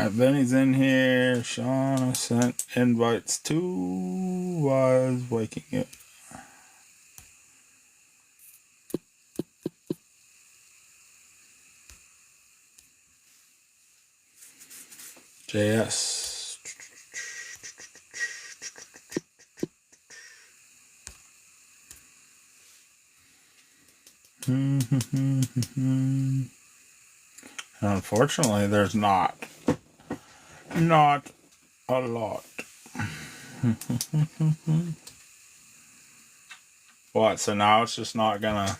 Alright, Benny's in here. Shauna sent invites to was waking it. JS. Unfortunately, there's not a lot. What? So now it's just not gonna.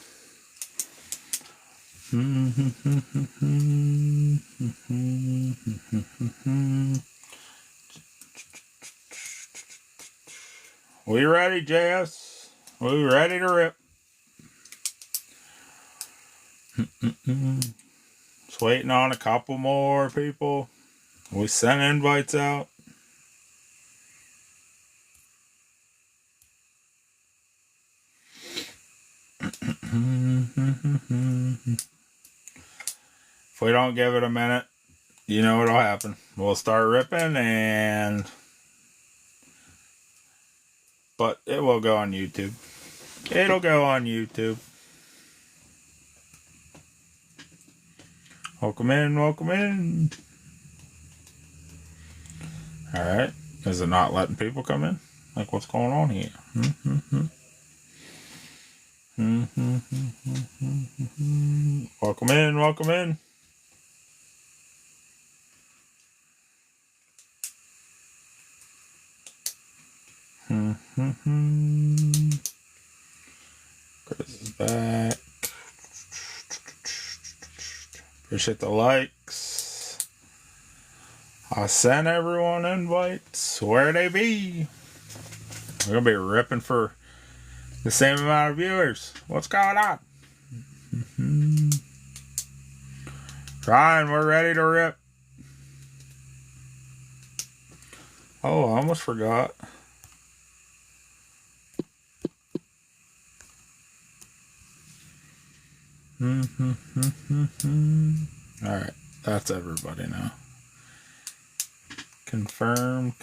We ready, JS? We ready to rip? Just waiting on a couple more people. We sent invites out. If we don't give it a minute, you know what'll happen. We'll start ripping but it will go on YouTube. It'll go on YouTube. Welcome in, welcome in. Alright. Is it not letting people come in? Like, what's going on here? Welcome in, welcome in. Chris is back. Appreciate the likes. I sent everyone invites. Where they be? We're gonna be ripping for the same amount of viewers. What's going on? Ryan, we're ready to rip. Oh, I almost forgot. Alright, that's everybody now. Confirmed.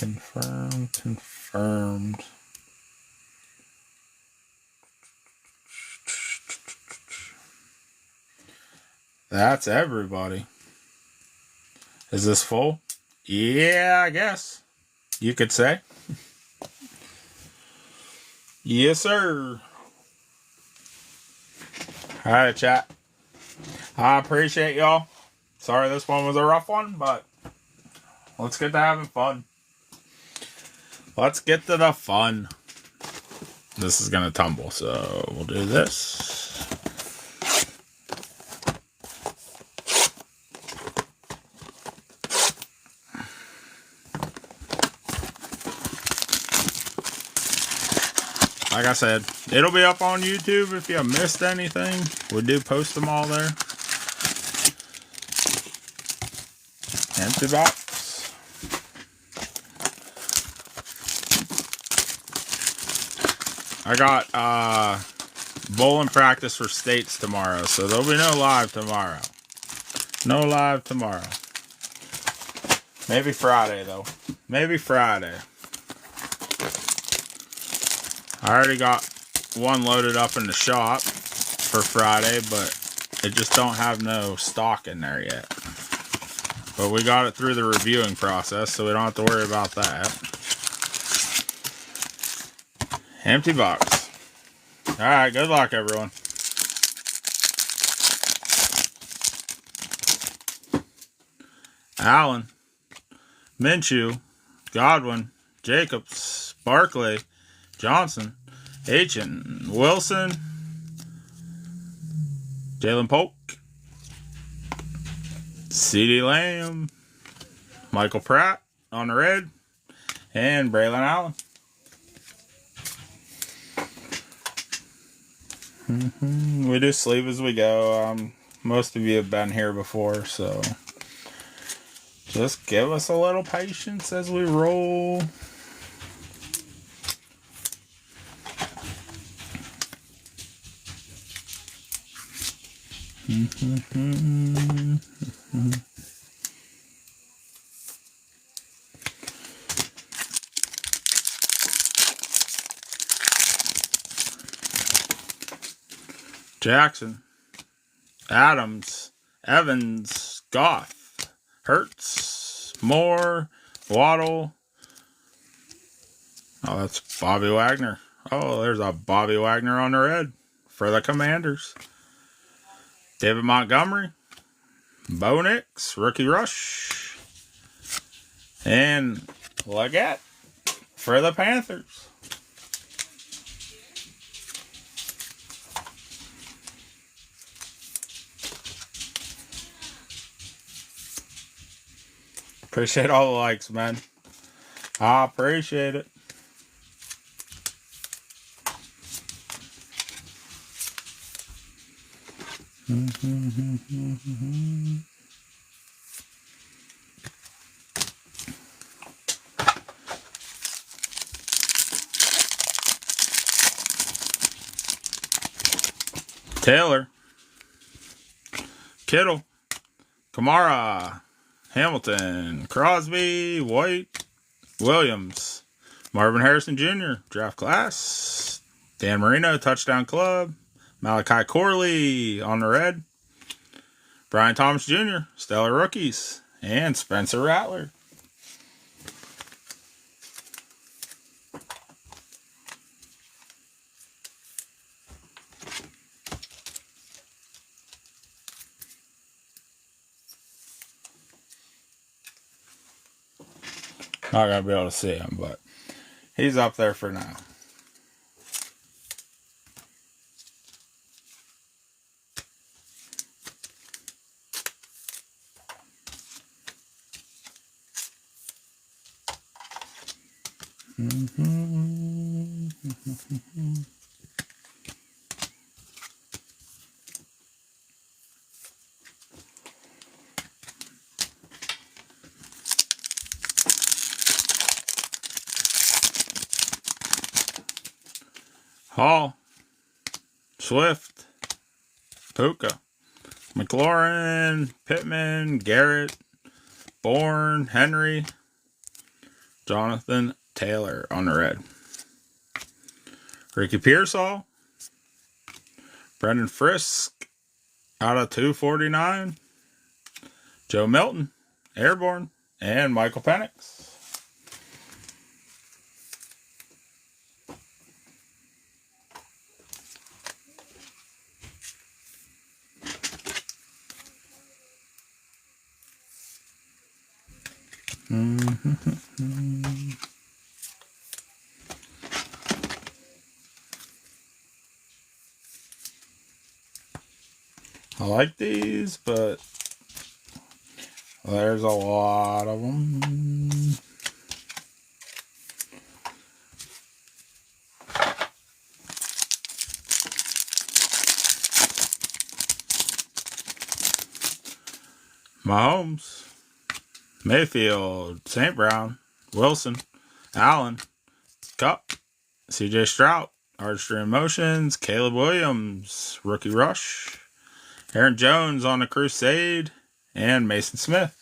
That's everybody. Is this full? Yeah, I guess. You could say. Yes, sir. Alright, chat. I appreciate y'all. Sorry this one was a rough one, but let's get to having fun. Let's get to the fun. This is gonna tumble, so we'll do this. Like I said, it'll be up on YouTube if you missed anything. We do post them all there. Empty box. I got bowling practice for states tomorrow, so there'll be no live tomorrow. No live tomorrow. Maybe Friday, though. Maybe Friday. I already got one loaded up in the shop for Friday, but it just don't have no stock in there yet. But we got it through the reviewing process, so we don't have to worry about that. Empty box. Alright, good luck, everyone. Allen, Minshew, Godwin, Jacobs, Barkley, Johnson, Aitchen, Wilson, Jalen Polk, CeeDee Lamb, Michael Pratt on the red, and Braylon Allen. We do sleeve as we go. Most of you have been here before, so just give us a little patience as we roll. Jackson, Adams, Evans, Goff, Hurts, Moore, Waddle. Oh, that's Bobby Wagner. Oh, there's a Bobby Wagner on the red for the Commanders. David Montgomery, Bo Nix, rookie rush, and Leggett for the Panthers. Appreciate all the likes, man. I appreciate it. Taylor, Kittle, Kamara, Hamilton, Crosby, White, Williams, Marvin Harrison Jr., draft class, Dan Marino, touchdown club, Malachi Corley on the red, Brian Thomas Jr., stellar rookies, and Spencer Rattler. Not going to be able to see him, but he's up there for now. Hall, Swift, Puka, McLaurin, Pittman, Garrett, Bourne, Henry, Jonathan Taylor on the red. Ricky Pearsall, Brendan Frisk out of 249, Joe Milton, Airborne, and Michael Penix. I like these, but there's a lot of them. Mahomes, Mayfield, St. Brown, Wilson, Allen, Cup, CJ Stroud, Artistry Emotions, Caleb Williams, Rookie Rush, Aaron Jones on the Crusade, and Mason Smith.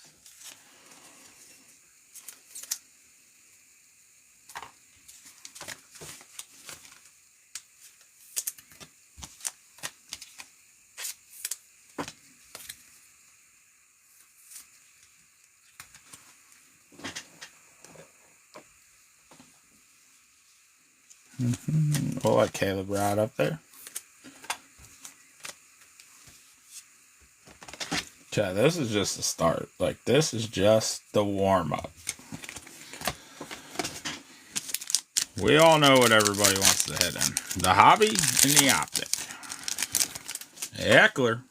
We'll let Caleb ride up there. Chad, this is just the start. Like, this is just the warm-up. We all know what everybody wants to hit in. The hobby and the optic. Eckler,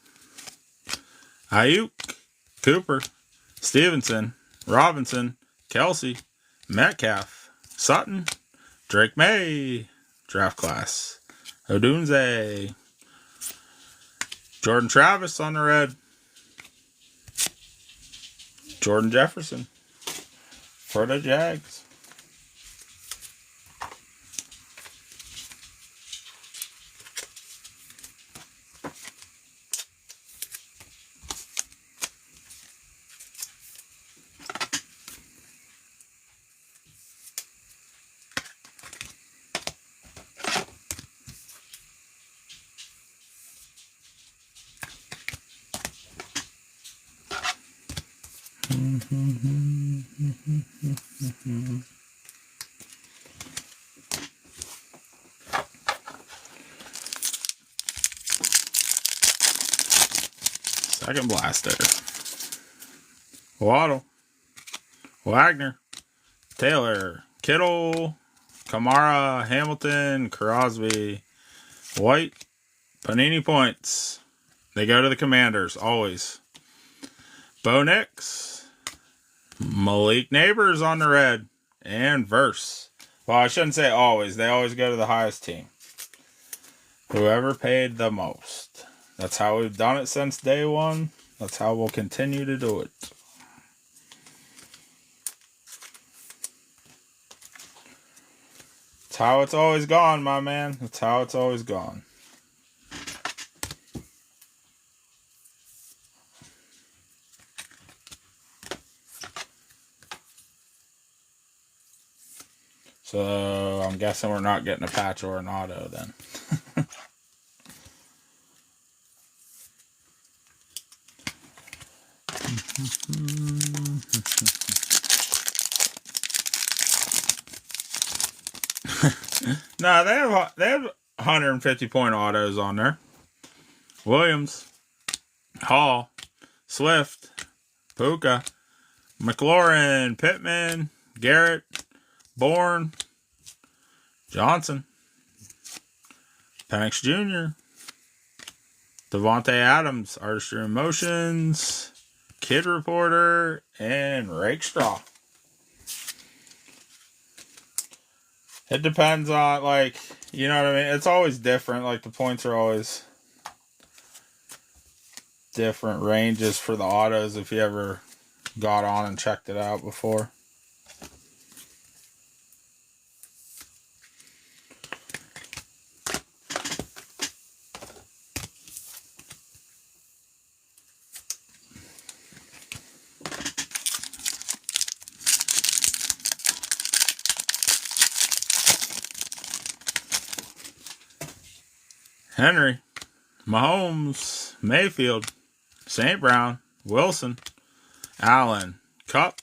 Ayuk, Cooper, Stevenson, Robinson, Kelsey, Metcalf, Sutton, Drake May, draft class, Odunze, Jordan Travis on the red, Jordan Jefferson for the Jags. Second blaster. Waddle. Wagner. Taylor. Kittle. Kamara. Hamilton. Crosby. White. Panini points. They go to the Commanders, always. Bo Nix. Malik Neighbors on the red. And Verse. Well, I shouldn't say always. They always go to the highest team. Whoever paid the most. That's how we've done it since day one. That's how we'll continue to do it. That's how it's always gone, my man. That's how it's always gone. So I'm guessing we're not getting a patch or an auto then. No, they have 150 point autos on there. Williams, Hall, Swift, Puka, McLaurin, Pittman, Garrett, Bourne, Johnson, Penix Jr., Devontae Adams, Artistry Emotions, Kid Reporter, and Rakestraw. It depends on, like, you know what I mean? It's always different. Like, the points are always different ranges for the autos if you ever got on and checked it out before. Henry, Mahomes, Mayfield, St. Brown, Wilson, Allen, Cup,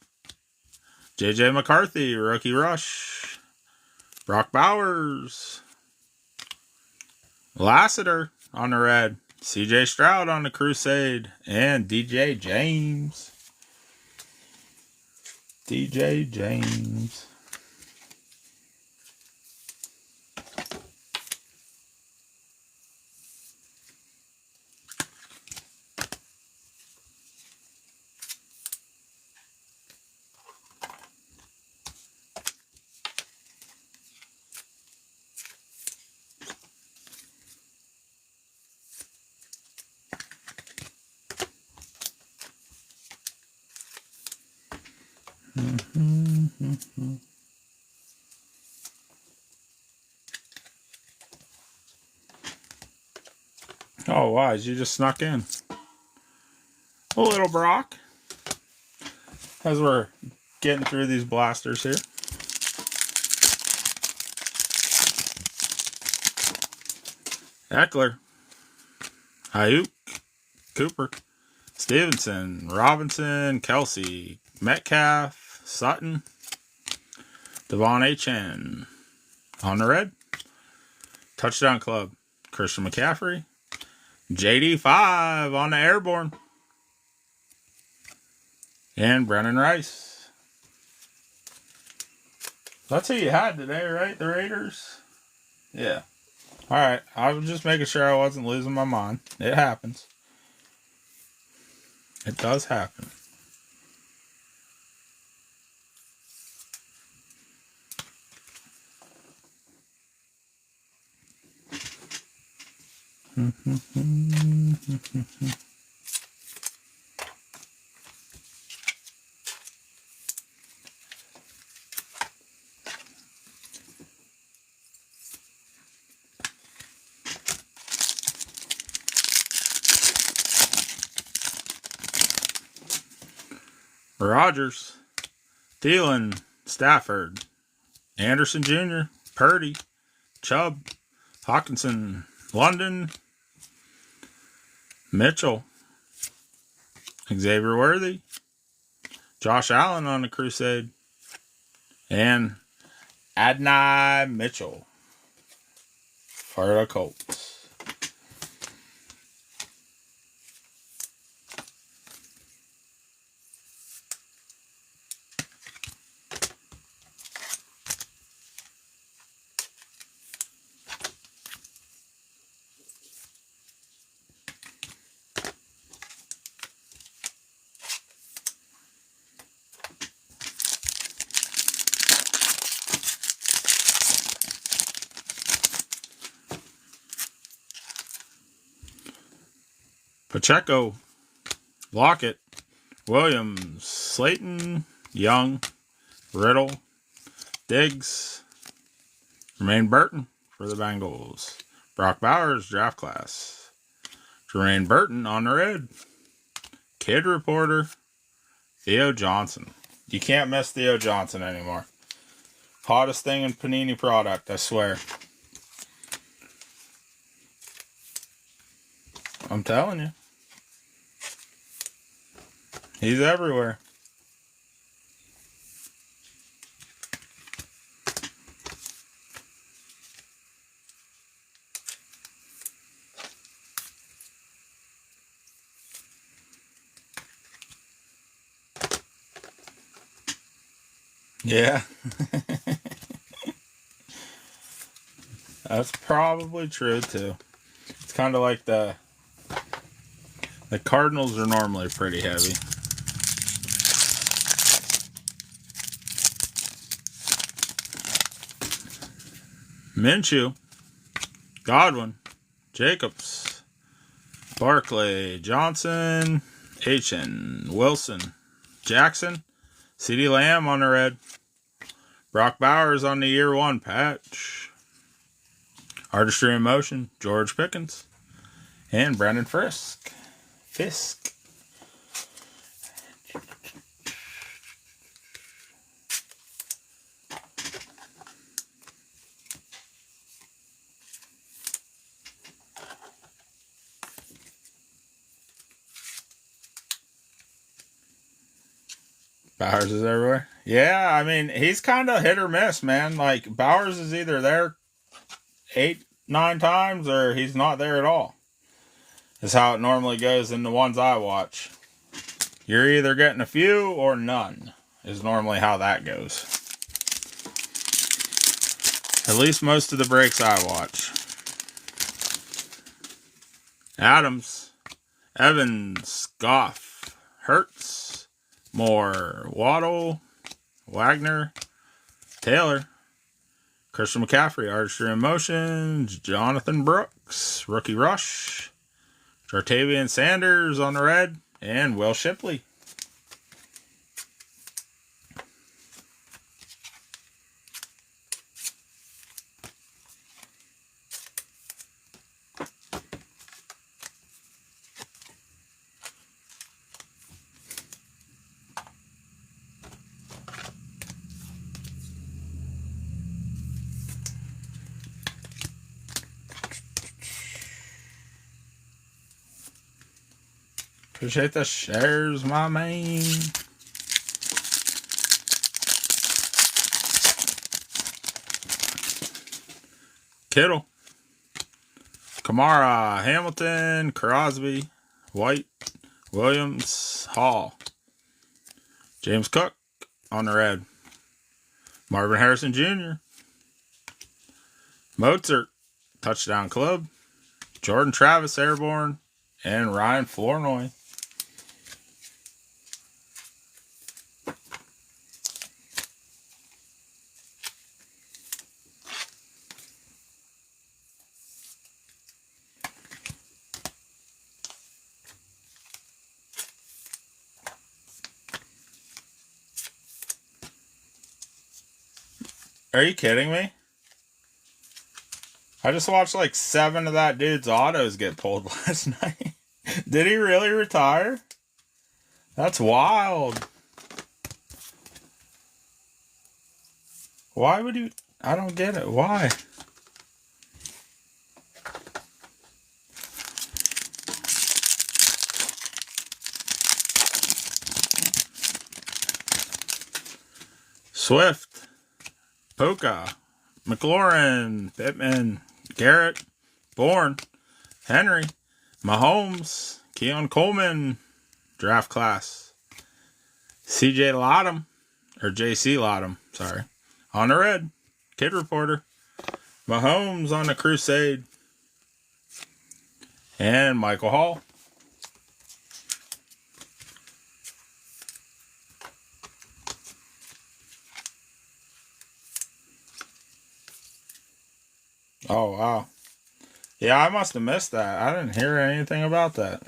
J.J. McCarthy, Rookie Rush, Brock Bowers, Lassiter on the red, C.J. Stroud on the Crusade, and D.J. James. D.J. James. Oh, wise, you just snuck in. A little Brock. As we're getting through these blasters here. Eckler. Ayuk. Cooper. Stevenson. Robinson. Kelsey. Metcalf. Sutton. Devon Achane. On the red. Touchdown Club. Christian McCaffrey. JD5 on the airborne. And Brennan Rice. That's who you had today, right? The Raiders? Yeah. Alright. I was just making sure I wasn't losing my mind. It happens. It does happen. Rodgers, Thielen, Stafford, Anderson Jr., Purdy, Chubb, Hawkinson, London, Mitchell, Xavier Worthy, Josh Allen on the Crusade. And Adonai Mitchell for the Colts. Pacheco, Lockett, Williams, Slayton, Young, Riddle, Diggs, Jermaine Burton for the Bengals. Brock Bowers, draft class. Jermaine Burton on the red. Kid Reporter, Theo Johnson. You can't miss Theo Johnson anymore. Hottest thing in Panini product, I swear. I'm telling you. He's everywhere. Yeah. That's probably true too. It's kind of like the Cardinals are normally pretty heavy. Minshew, Godwin, Jacobs, Barkley, Johnson, H.N., Wilson, Jackson, CeeDee Lamb on the red, Brock Bowers on the year one patch, Artistry in Motion, George Pickens, and Brandon Fisk. Bowers is everywhere. Yeah, I mean, he's kind of hit or miss, man. Like, Bowers is either there 8, 9 times or he's not there at all. Is how it normally goes in the ones I watch. You're either getting a few or none, is normally how that goes. At least most of the breaks I watch. Adams, Evans, Goff, Hurts, Moore, Waddle, Wagner, Taylor, Christian McCaffrey, Archer in Motion, Jonathan Brooks, Rookie Rush, Jartavian Sanders on the red, and Will Shipley. Appreciate the shares, my man. Kittle, Kamara, Hamilton, Crosby, White, Williams, Hall, James Cook on the red, Marvin Harrison Jr., Mozart, Touchdown Club, Jordan Travis, Airborne, and Ryan Flournoy. Are you kidding me? I just watched like 7 of that dude's autos get pulled last night. Did he really retire? That's wild. Why would you? I don't get it. Why? Swift, Puka, McLaurin, Pittman, Garrett, Bourne, Henry, Mahomes, Keon Coleman, draft class, CJ Lottom, or JC Lottom, sorry, on the red, Kid Reporter, Mahomes on the Crusade, and Michael Hall. Oh, wow. Yeah, I must have missed that. I didn't hear anything about that.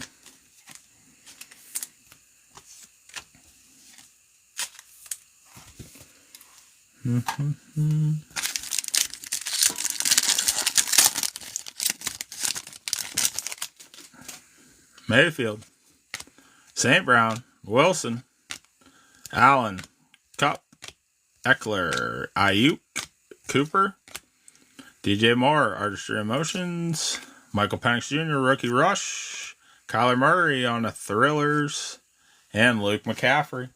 Mayfield, St. Brown, Wilson, Allen, Cup, Eckler, Ayuk, Cooper, DJ Moore, Artistry Emotions, Michael Penix Jr., Rookie Rush, Kyler Murray on the Thrillers, and Luke McCaffrey.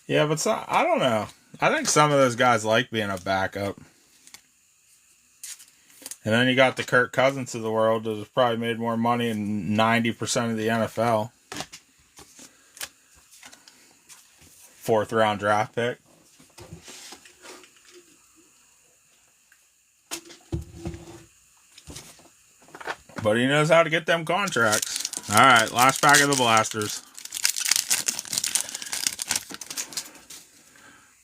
Yeah, but I don't know. I think some of those guys like being a backup. And then you got the Kirk Cousins of the world that has probably made more money than 90% of the NFL. 4th round draft pick. But he knows how to get them contracts. Alright, last pack of the blasters.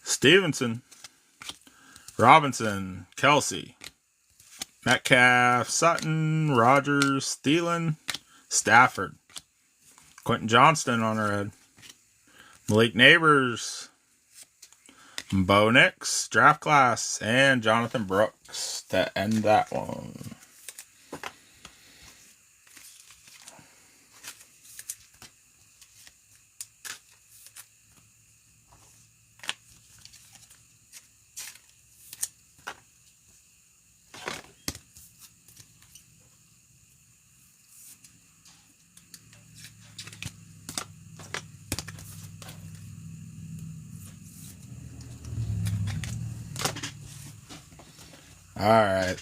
Stevenson, Robinson, Kelsey, Metcalf, Sutton, Rogers, Thielen, Stafford, Quentin Johnston on our head, Malik Neighbors, Bo Nix, draft class, and Jonathan Brooks to end that one. Alright.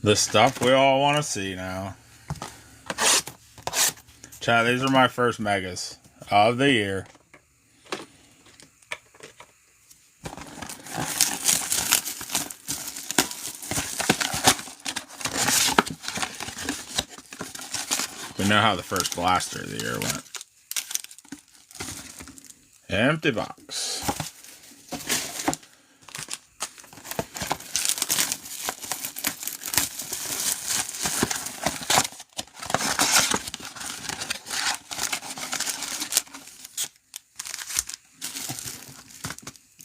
The stuff we all want to see now. Chat, these are my first megas of the year. We know how the first blaster of the year went. Empty box.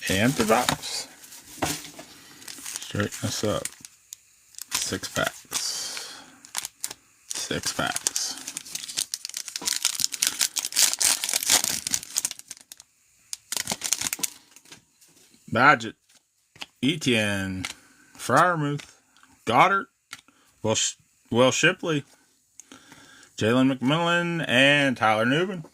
Empty box. Straighten this up. 6 packs. 6 packs. Badgett, Etienne, Freiermuth, Goddard, Will Shipley, Jalen McMillan, and Tyler Newman.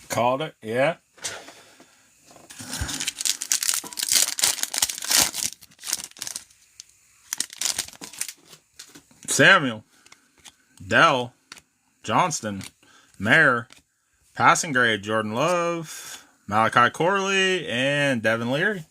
Called it, yeah. Samuel, Dell, Johnston, Mayer, passing grade, Jordan Love, Malachi Corley, and Devin Leary.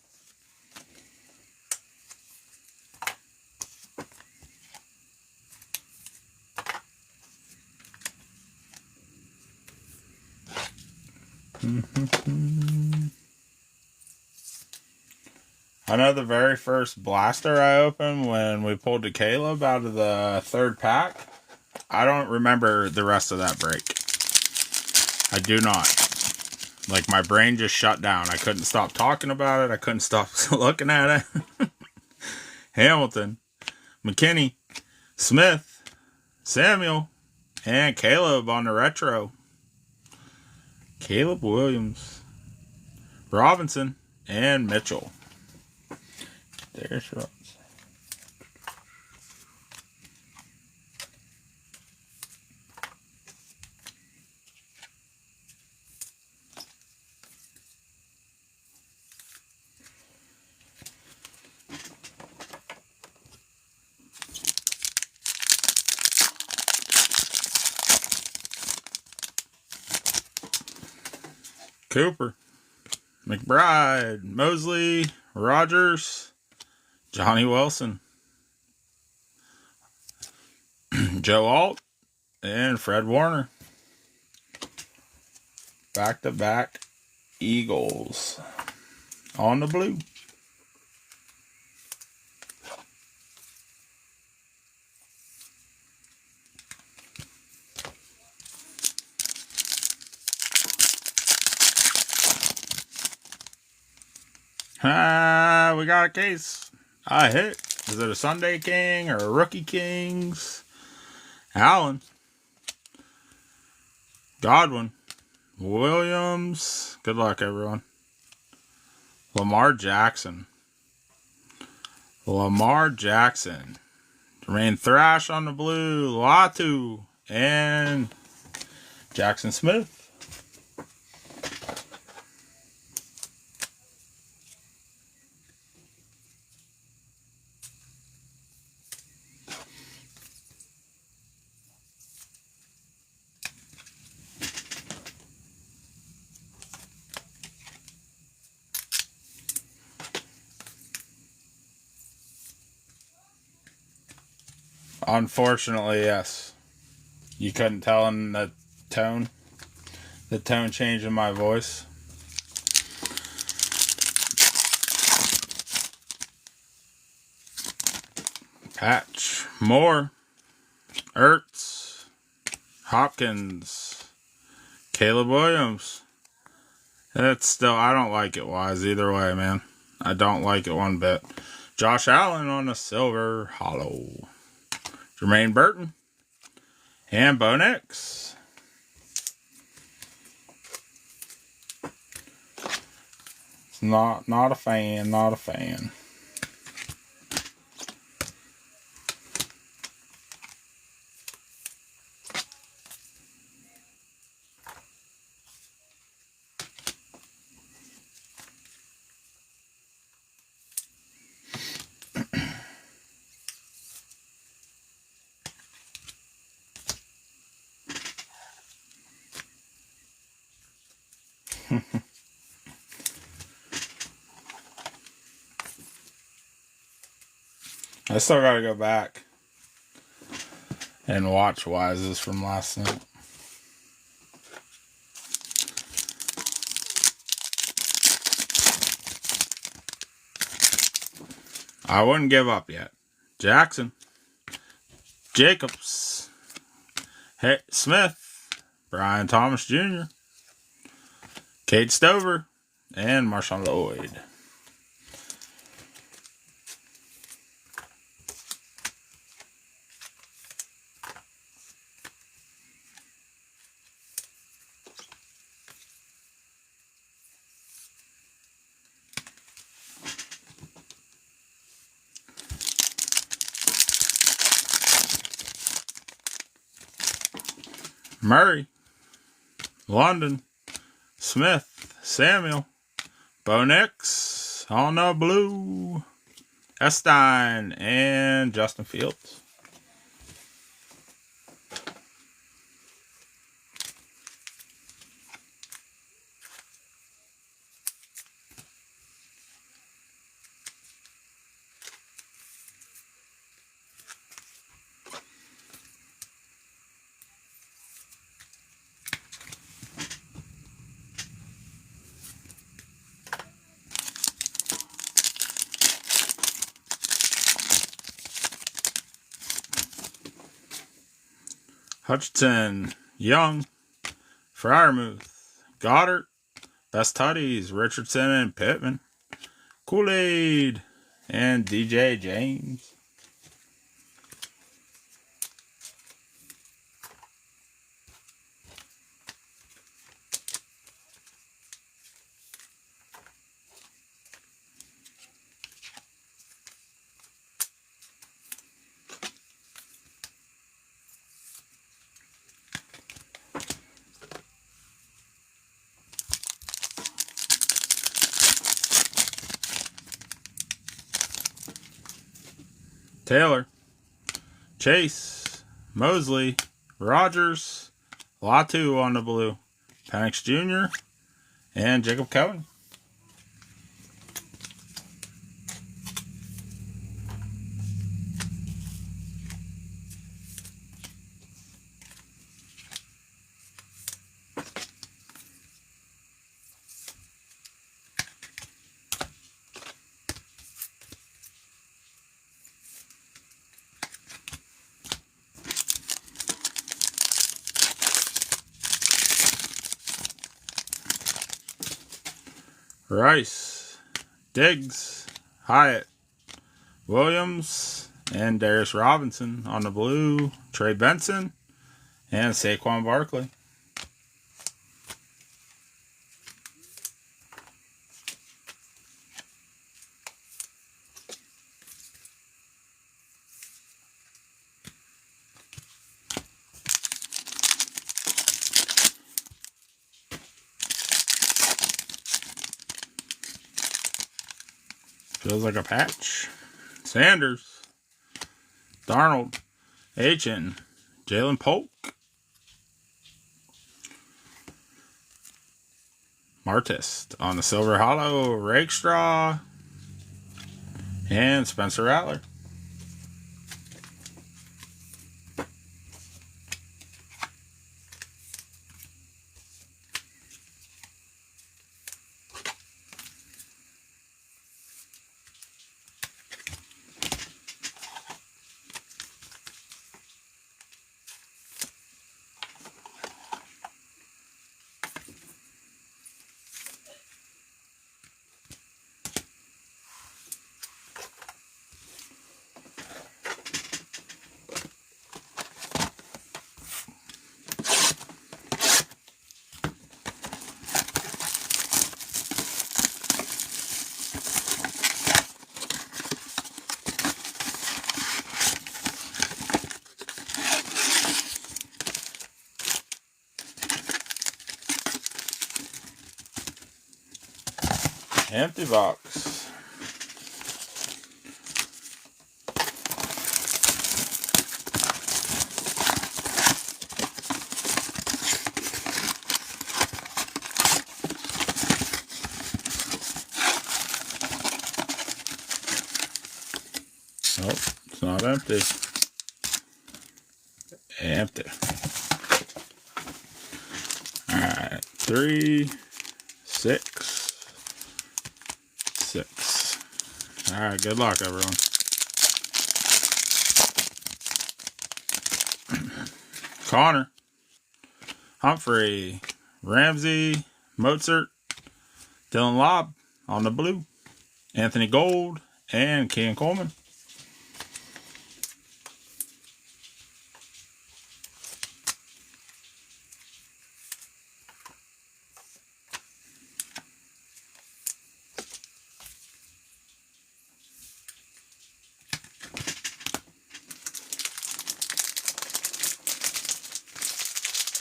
I know the very first blaster I opened when we pulled the Caleb out of the 3rd pack, I don't remember the rest of that break. I do not. Like, my brain just shut down. I couldn't stop talking about it. I couldn't stop looking at it. Hamilton, McKinney, Smith, Samuel, and Caleb on the retro. Caleb Williams, Robinson, and Mitchell. There's Robinson. Cooper, McBride, Mosley, Rogers, Johnny Wilson, Joe Alt, and Fred Warner. Back-to-back Eagles on the blue. We got a case. I hit. Is it a Sunday King or a Rookie Kings? Allen. Godwin. Williams. Good luck, everyone. Lamar Jackson. Jermaine Thrash on the blue. Latu. And Jackson Smith. Unfortunately, yes. You couldn't tell in the tone change in my voice. Patch, Moore, Ertz, Hopkins, Caleb Williams. It's still, I don't like it, Wise, either way, man. I don't like it one bit. Josh Allen on the silver hollow. Jermaine Burton and Bo Nix. Not a fan. I still gotta go back and watch Wises from last night. I wouldn't give up yet. Jackson, Jacobs, Smith, Brian Thomas Jr., Cade Stover, and Marshawn Lloyd. Murray, London, Smith, Samuel, Bo Nix on the blue, Estein, and Justin Fields. Hutchinson, Young, Freiermuth, Goddard, Best Tutties, Richardson and Pittman. Kool-Aid and DJ James. Taylor, Chase, Mosley, Rogers, Latu on the blue, Penix Jr., and Jacob Cohen. Rice, Diggs, Hyatt, Williams, and Darius Robinson on the blue, Trey Benson, and Saquon Barkley. Feels like a patch. Sanders, Darnold, Aiken, Jalen Polk, Martist on the Silver Hollow, Rakestraw, and Spencer Rattler. Empty box. Nope, it's not empty. Empty. Alright, 3, 6. Alright, good luck, everyone. Connor, Humphrey, Ramsey, Mozart, Dylan Lobb on the blue, Anthony Gold, and Ken Coleman.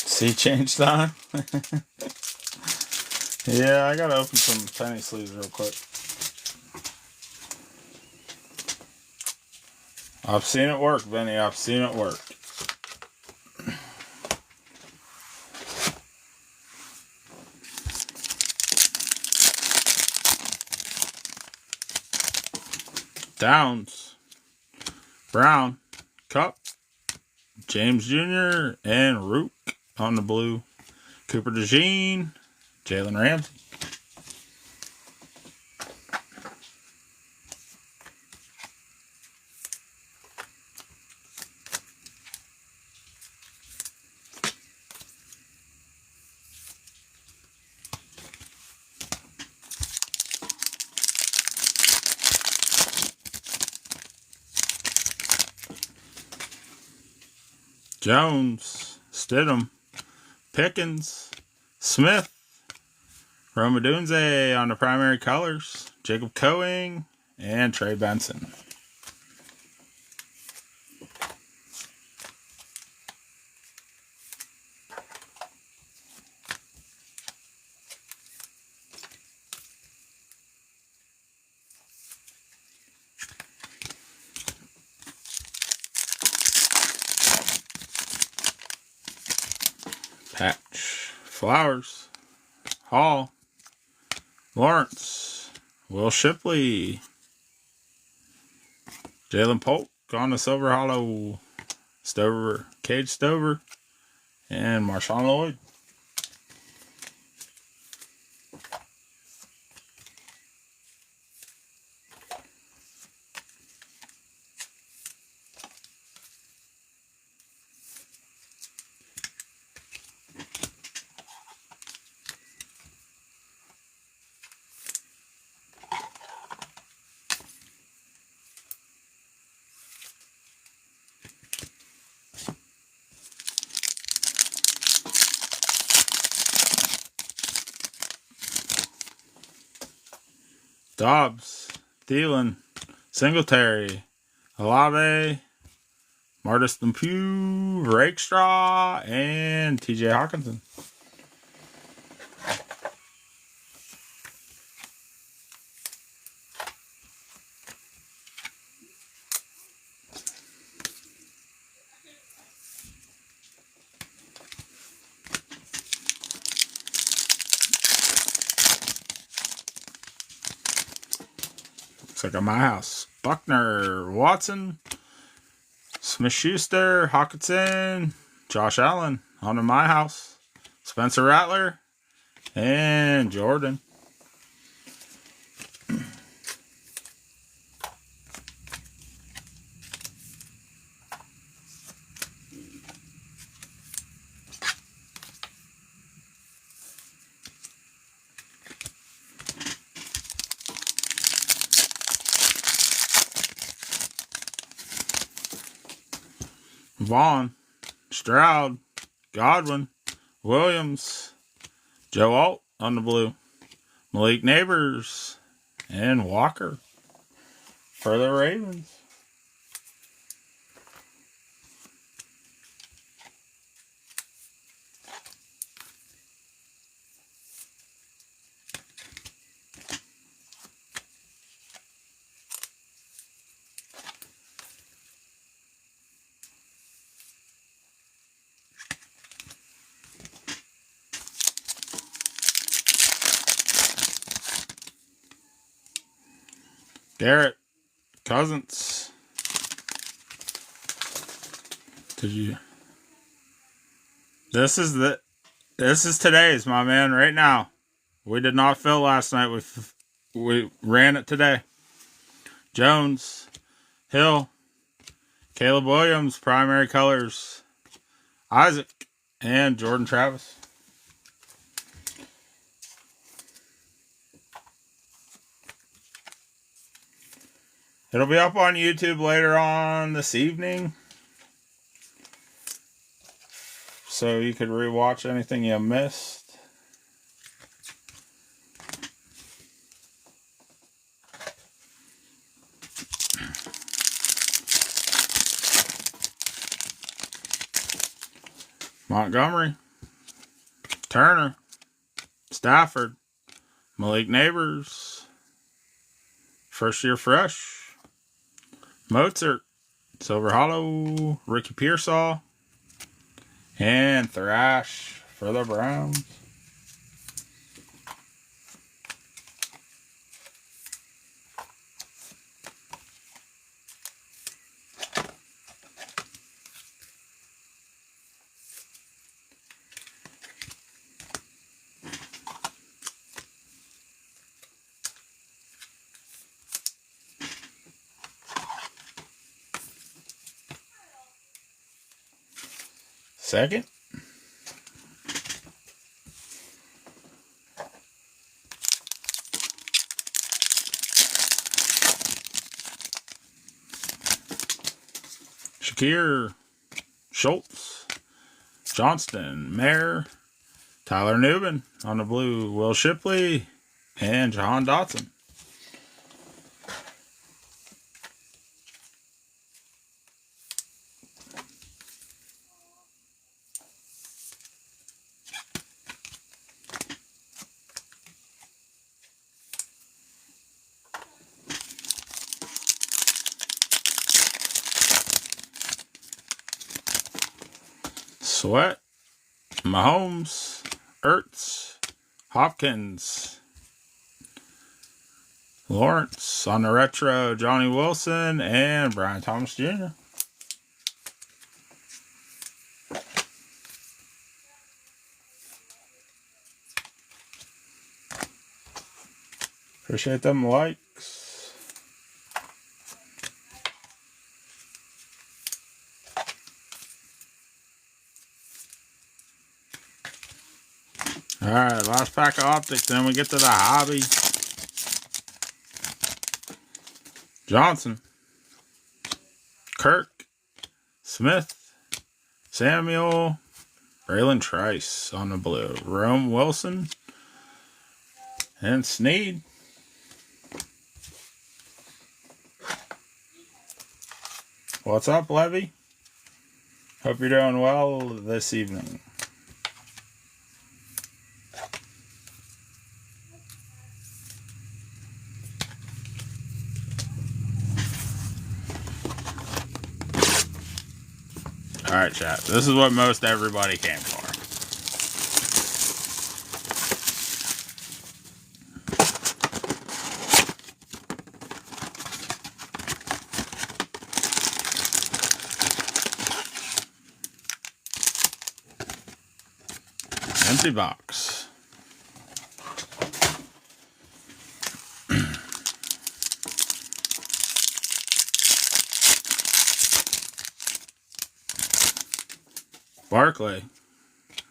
See change time? Yeah, I gotta open some penny sleeves real quick. I've seen it work, Benny. I've seen it work. Downs, Brown, Cup, James Jr., and Rook on the blue. Cooper DeJean, Jalen Ramsey. Jones, Stidham, Pickens, Smith, Romadunze on the primary colors, Jacob Coing, and Trey Benson. Patch, Flowers, Hall, Lawrence, Will Shipley, Jalen Polk on the Silver Hollow, Stover, Cade Stover, and Marshawn Lloyd. Dobbs, Thielen, Singletary, Olave, Martis Pugh, Rakestraw, and TJ Hawkinson. Looks like at my house. Buckner, Watson, Smith-Schuster, Hawkinson, Josh Allen on to my house. Spencer Rattler, and Jordan. Vaughn, Stroud, Godwin, Williams, Joe Alt on the blue, Malik Neighbors, and Walker for the Ravens. Garrett, Cousins. Did you? This is today's, my man, right now. We did not fill last night. We ran it today. Jones, Hill, Caleb Williams, primary colors, Isaac, and Jordan Travis. It'll be up on YouTube later on this evening, so you could rewatch anything you missed. Montgomery, Turner, Stafford, Malik Neighbors, First Year Fresh, Mozart, Silver Hollow, Ricky Pearsall, and Thrash for the Browns. Second. Shakir, Schultz, Johnston, Mayer, Tyler Newman on the blue, Will Shipley, and John Dotson. Sweat, Mahomes, Ertz, Hopkins, Lawrence on the retro, Johnny Wilson, and Brian Thomas Jr. Appreciate them likes. Alright, last pack of optics, then we get to the hobby. Johnson, Kirk, Smith, Samuel, Braylon Trice on the blue, Rome Wilson, and Snead. What's up, Levy? Hope you're doing well this evening. Alright, chat. This is what most everybody came for. Empty box. Barkley,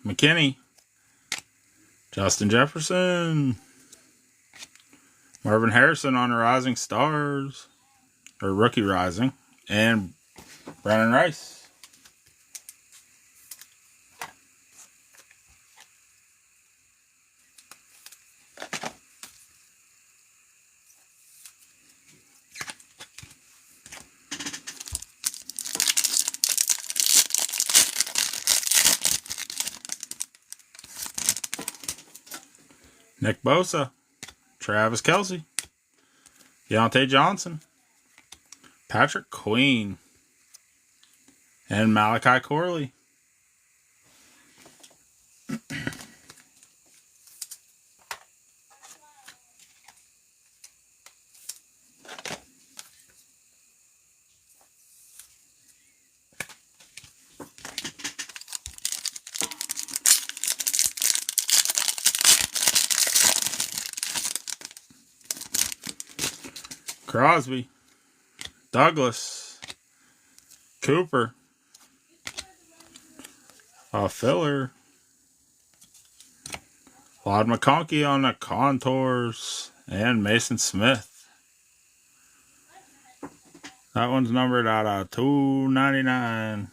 McKinney, Justin Jefferson, Marvin Harrison on the Rising Stars, or Rookie Rising, and Brandon Rice. Nick Bosa, Travis Kelce, Deontay Johnson, Patrick Queen, and Malachi Corley. Crosby, Douglas, Cooper, Filler, Claude McConkey on the contours, and Mason Smith. That one's numbered out of 299.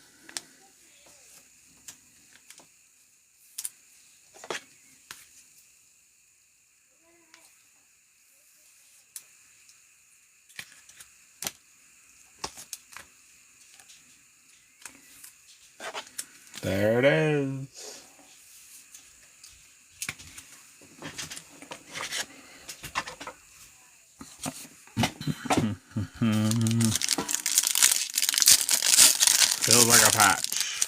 There it is. Feels like a patch.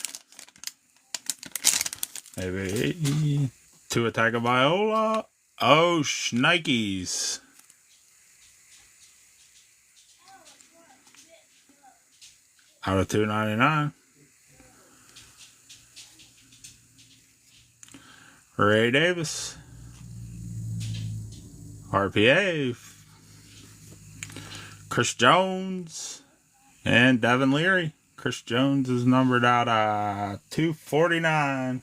Maybe Tua Tagovailoa. Oh, Schnikes. Out of 299. Ray Davis. RPA. Chris Jones. And Devin Leary. Chris Jones is numbered out 249.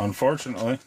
unfortunately.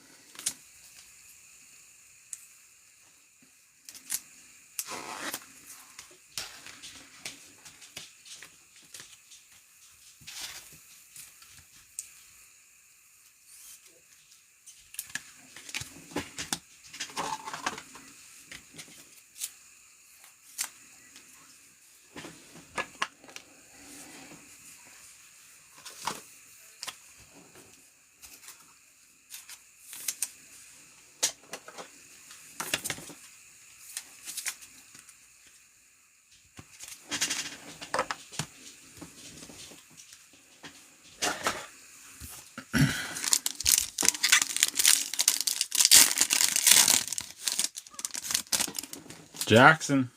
Jackson,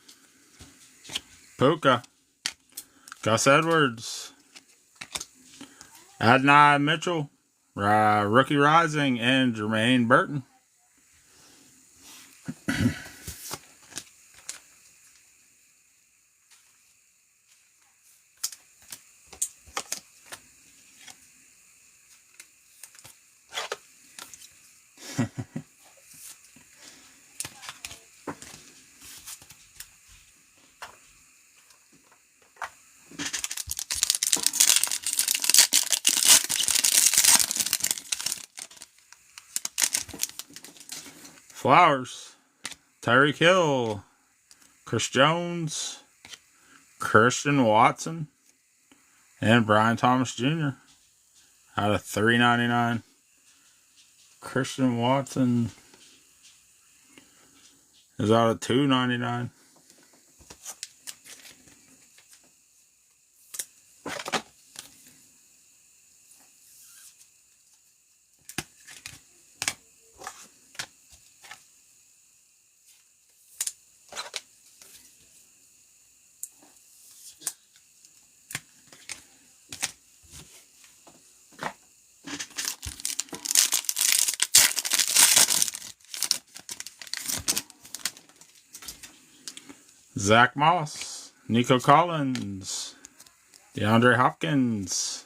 Puka, Gus Edwards, Adonai Mitchell, Rookie Rising, and Jermaine Burton. Flowers, Tyreek Hill, Chris Jones, Christian Watson, and Brian Thomas Jr. out of $3.99. Christian Watson is out of $2.99. Zach Moss, Nico Collins, DeAndre Hopkins,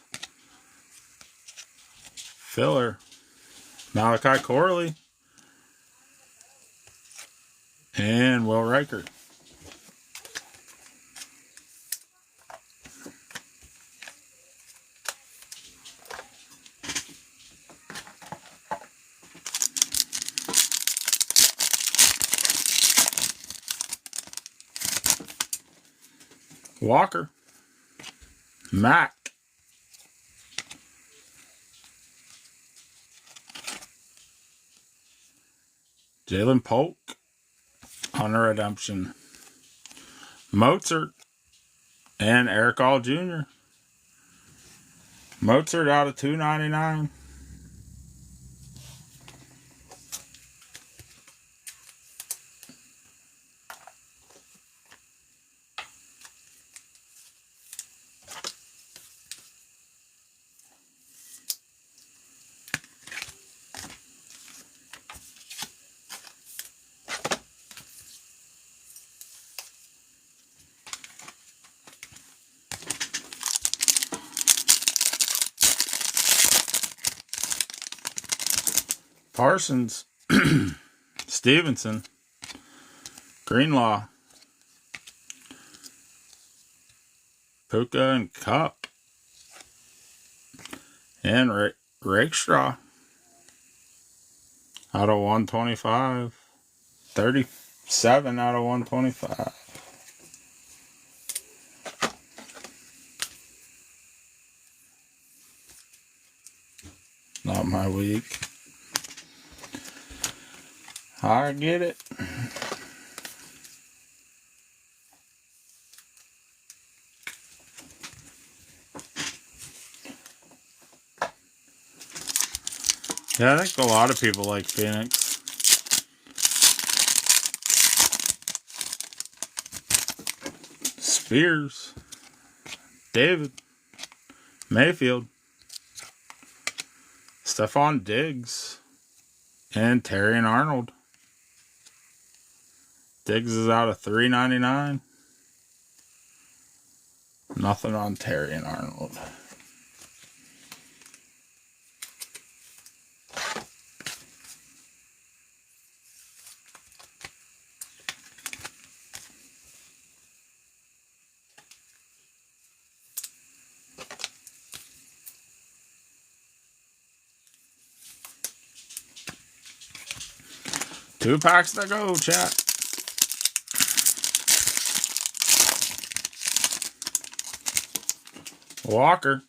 Filler, Malachi Corley, and Will Riker. Walker, Mack, Jalen Polk on a redemption, Mozart, and Eric All Jr. Mozart out of $2.99. Parsons, Stevenson, Greenlaw, Puka and Cup, and Rakestraw out of 125. 37 out of 125. Not my week. I get it. Yeah, I think a lot of people like Phoenix. Spears, David, Mayfield, Stephon Diggs, and Terry and Arnold. Diggs is out of $3.99. Nothing on Terry and Arnold. 2 packs to go, chat. Walker.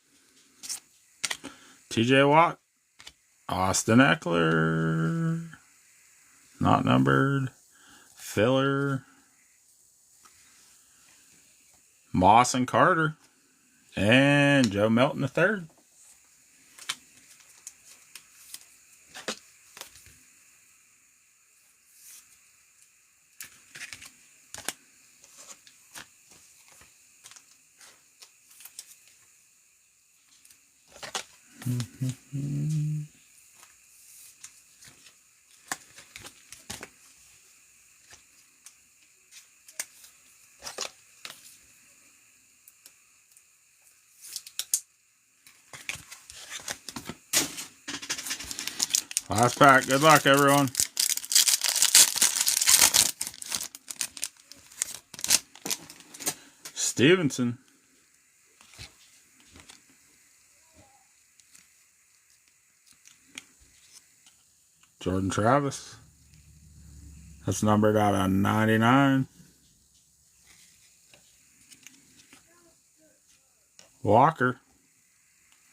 TJ Watt. Austin Eckler. Not numbered. Filler. Moss and Carter. And Joe Melton III. Last pack. Good luck, everyone. Stevenson. Jordan Travis. That's numbered out of 99. Walker.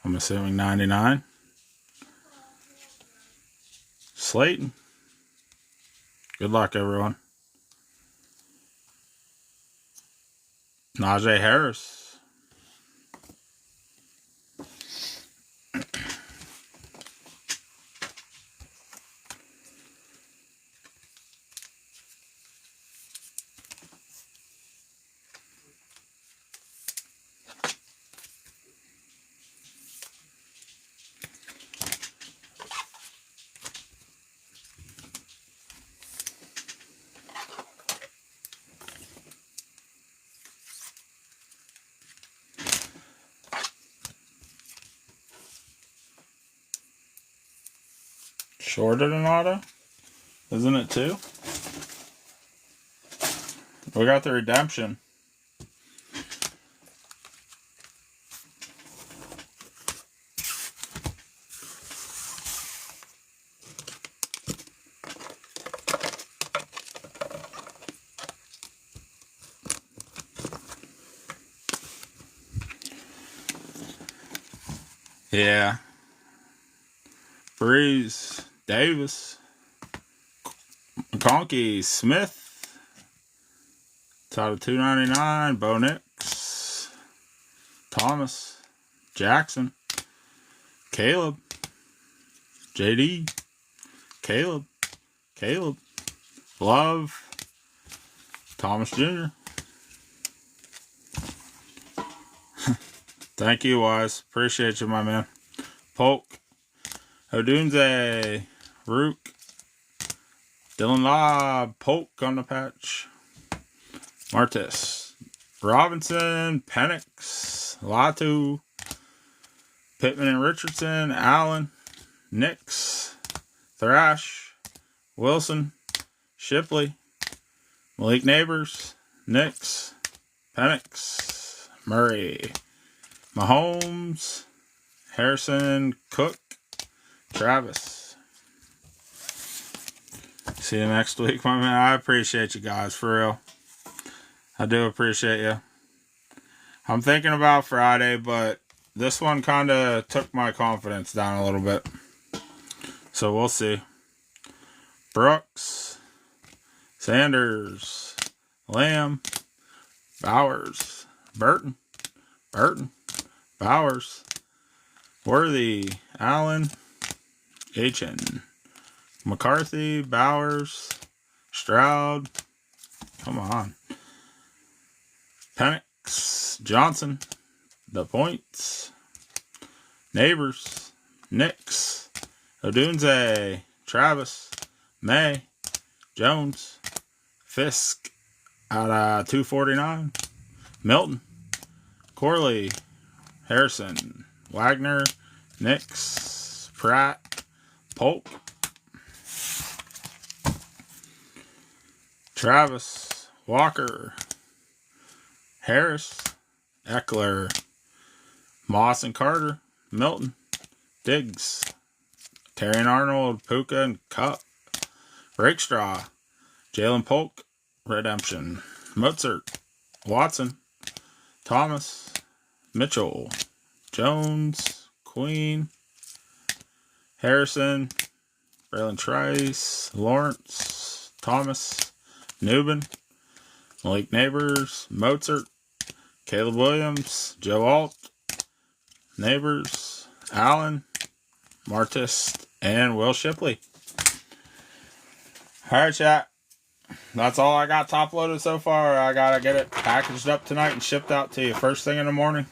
I'm assuming 99. Slayton. Good luck, everyone. Najee Harris. Shorter than auto? Isn't it too? We got the redemption. Yeah. Breeze. Davis. McConkey. Smith. Out of 299. Bo Nix. Thomas. Jackson. Caleb. JD. Caleb. Love. Thomas Jr. Thank you, Wise. Appreciate you, my man. Polk. Odunze. Rook. Dylan Lobb. Polk on the patch. Martis. Robinson. Penix. Latu. Pittman and Richardson. Allen. Nix. Thrash. Wilson. Shipley. Malik Neighbors. Nix. Penix. Murray. Mahomes. Harrison. Cook. Travis. See you next week, my man. I appreciate you guys, for real. I do appreciate you. I'm thinking about Friday, but this one kind of took my confidence down a little bit. So we'll see. Brooks. Sanders. Lamb. Bowers. Burton. Bowers. Worthy. Allen. H.N. McCarthy. Bowers. Stroud. Come on. Penix. Johnson. The points. Neighbors. Nix. Odunze. Travis. May. Jones. Fisk. Out of 249. Milton. Corley. Harrison. Wagner. Nix. Pratt. Polk. Travis. Walker. Harris. Eckler. Moss and Carter. Milton. Diggs. Terry and Arnold. Puka and Cup. Rakestraw, Jalen Polk, Redemption, Mozart, Watson, Thomas, Mitchell, Jones, Queen, Harrison, Braylon Trice, Lawrence, Thomas, Newbin, Malik Neighbors, Mozart, Caleb Williams, Joe Alt, Neighbors, Allen, Martist, and Will Shipley. Alright, chat. That's all I got top loaded so far. I gotta get it packaged up tonight and shipped out to you first thing in the morning.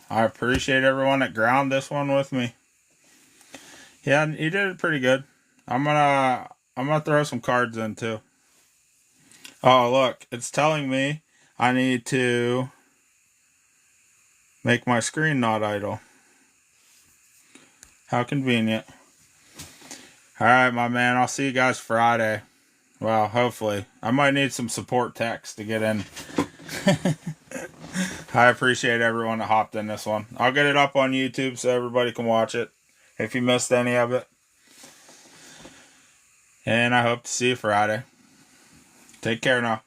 I appreciate everyone that ground this one with me. Yeah, he did it pretty good. I'm gonna throw some cards in too. Oh, look, it's telling me I need to make my screen not idle. How convenient. Alright, my man, I'll see you guys Friday. Well, hopefully. I might need some support text to get in. I appreciate everyone that hopped in this one. I'll get it up on YouTube so everybody can watch it if you missed any of it. And I hope to see you Friday. Take care now.